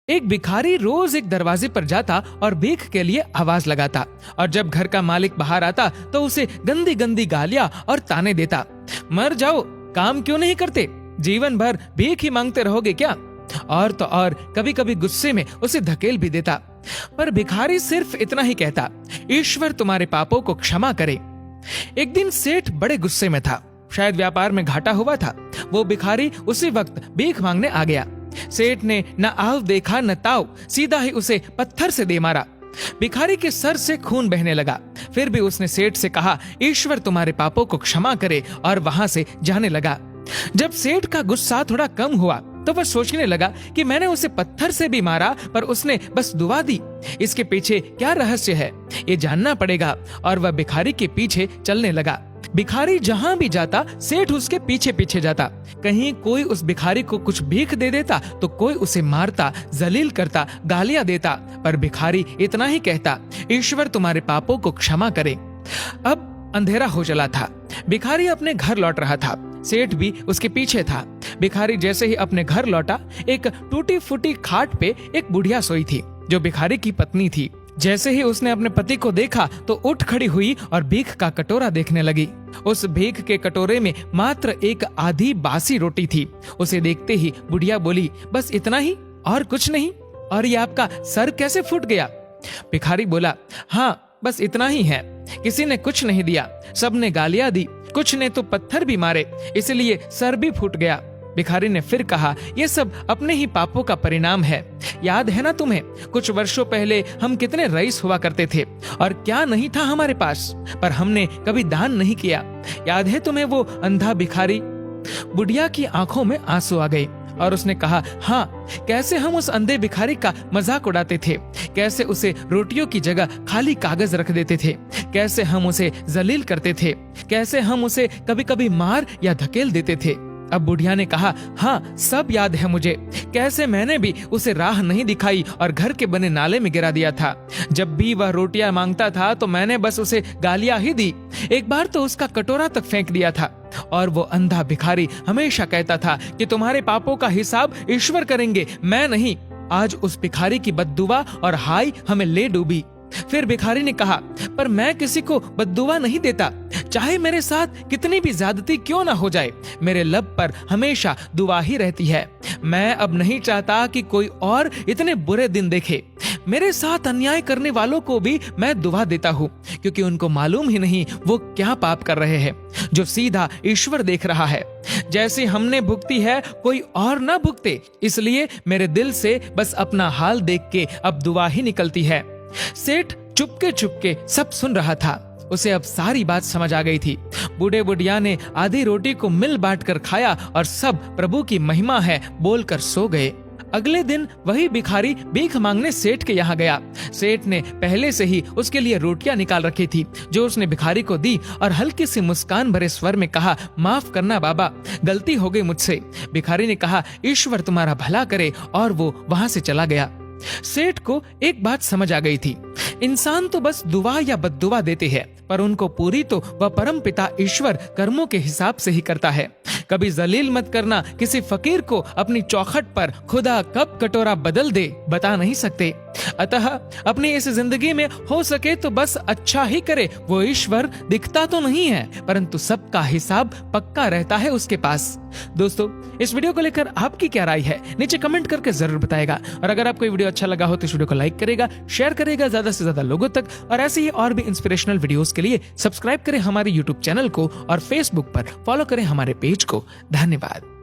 एक भिखारी रोज एक दरवाजे पर जाता और भीख के लिए आवाज लगाता, और जब घर का मालिक बाहर आता तो उसे गंदी गंदी गालियां और ताने देता। मर जाओ, काम क्यों नहीं करते, जीवन भर भीख ही मांगते रहोगे क्या? और तो और कभी कभी गुस्से में उसे धकेल भी देता। पर भिखारी सिर्फ इतना ही कहता, ईश्वर तुम्हारे पापों को क्षमा करे। एक दिन सेठ बड़े गुस्से में था, शायद व्यापार में घाटा हुआ था। वो भिखारी उसी वक्त भीख मांगने आ गया। सेठ ने न आव देखा न ताव, सीधा ही उसे पत्थर से दे मारा। भिखारी के सर से खून बहने लगा। फिर भी उसने सेठ से कहा, ईश्वर तुम्हारे पापों को क्षमा करे, और वहां से जाने लगा। जब सेठ का गुस्सा थोड़ा कम हुआ तो वह सोचने लगा कि मैंने उसे पत्थर से भी मारा, पर उसने बस दुआ दी। इसके पीछे क्या रहस्य है, ये जानना पड़ेगा। और वह भिखारी के पीछे चलने लगा। भिखारी जहां भी जाता सेठ उसके पीछे पीछे जाता। कहीं कोई उस भिखारी को कुछ भीख दे देता तो कोई उसे मारता, जलील करता, गालियां देता, पर भिखारी इतना ही कहता, ईश्वर तुम्हारे पापों को क्षमा करे। अब अंधेरा हो चला था। भिखारी अपने घर लौट रहा था। सेठ भी उसके पीछे था। भिखारी जैसे ही अपने घर लौटा, एक टूटी फूटी खाट पे एक बुढ़िया सोई थी, जो भिखारी की पत्नी थी। जैसे ही उसने अपने पति को देखा तो उठ खड़ी हुई और भीख का कटोरा देखने लगी। उस भीख के कटोरे में मात्र एक आधी बासी रोटी थी। उसे देखते ही बुढ़िया बोली, बस इतना ही, और कुछ नहीं? और ये आपका सर कैसे फूट गया? भिखारी बोला, हाँ, बस इतना ही है। किसी ने कुछ नहीं दिया, सबने गालियां दी, कुछ ने तो पत्थर भी मारे, इसलिए सर भी फूट गया। भिखारी ने फिर कहा, ये सब अपने ही पापों का परिणाम है। याद है ना तुम्हें, कुछ वर्षों पहले हम कितने रईस हुआ करते थे, और क्या नहीं था हमारे पास, पर हमने कभी दान नहीं किया। याद है तुम्हें वो अंधा भिखारी? बुढ़िया की आंखों में आंसू आ गए और उसने कहा, हाँ, कैसे हम उस अंधे भिखारी का मजाक उड़ाते थे, कैसे उसे रोटियों की जगह खाली कागज रख देते थे, कैसे हम उसे जलील करते थे, कैसे हम उसे कभी कभी मार या धकेल देते थे। अब बुढ़िया ने कहा, हाँ, सब याद है मुझे, कैसे मैंने भी उसे राह नहीं दिखाई और घर के बने नाले में गिरा दिया था। जब भी वह रोटियां मांगता था तो मैंने बस उसे गालियां ही दी। एक बार तो उसका कटोरा तक फेंक दिया था। और वो अंधा भिखारी हमेशा कहता था कि तुम्हारे पापों का हिसाब ईश्वर करेंगे, मैं नहीं। आज उस भिखारी की बद्दुआ और हाय हमें ले डूबी। फिर भिखारी ने कहा, पर मैं किसी को बद्दुआ नहीं देता, चाहे मेरे साथ कितनी भी ज्यादती क्यों ना हो जाए, मेरे लब पर हमेशा दुआ ही रहती है। मैं अब नहीं चाहता कि कोई और इतने बुरे दिन देखे। मेरे साथ अन्याय करने वालों को भी मैं दुआ देता हूँ, क्योंकि उनको मालूम ही नहीं वो क्या पाप कर रहे हैं, जो सीधा ईश्वर देख रहा है। जैसे हमने भुगती है कोई और ना भुगते, इसलिए मेरे दिल से बस अपना हाल देख के अब दुआ ही निकलती है। सेठ चुपके चुपके सब सुन रहा था। उसे अब सारी बात समझ आ गई थी। बूढ़े बुढ़िया ने आधी रोटी को मिल बांट कर खाया और सब प्रभु की महिमा है बोलकर सो गए। अगले दिन वही भिखारी भीख मांगने सेठ के यहाँ गया। सेठ ने पहले से ही उसके लिए रोटियां निकाल रखी थी, जो उसने भिखारी को दी और हल्की सी मुस्कान भरे स्वर में कहा, माफ करना बाबा, गलती हो गई मुझसे। भिखारी ने कहा, ईश्वर तुम्हारा भला करे, और वो वहां से चला गया। सेठ को एक बात समझ आ गई थी, इंसान तो बस दुआ या बद्दुआ देते हैं, पर उनको पूरी तो वह परम पिता ईश्वर कर्मों के हिसाब से ही करता है। कभी जलील मत करना किसी फकीर को अपनी चौखट पर, खुदा कब कटोरा बदल दे बता नहीं सकते। अतः अपनी इस जिंदगी में हो सके तो बस अच्छा ही करे। वो ईश्वर दिखता तो नहीं है, परंतु सबका हिसाब पक्का रहता है उसके पास। दोस्तों, इस वीडियो को लेकर आपकी क्या राय है, नीचे कमेंट करके जरूर बताएगा। और अगर आपको ये वीडियो अच्छा लगा हो तो इस वीडियो को लाइक करेगा, शेयर करेगा ज्यादा से ज्यादा लोगों तक, और ऐसे ही और भी इंस्पिरेशनल वीडियोस के लिए सब्सक्राइब करें हमारे यूट्यूब चैनल को और फेसबुक पर फॉलो करें हमारे पेज को। धन्यवाद।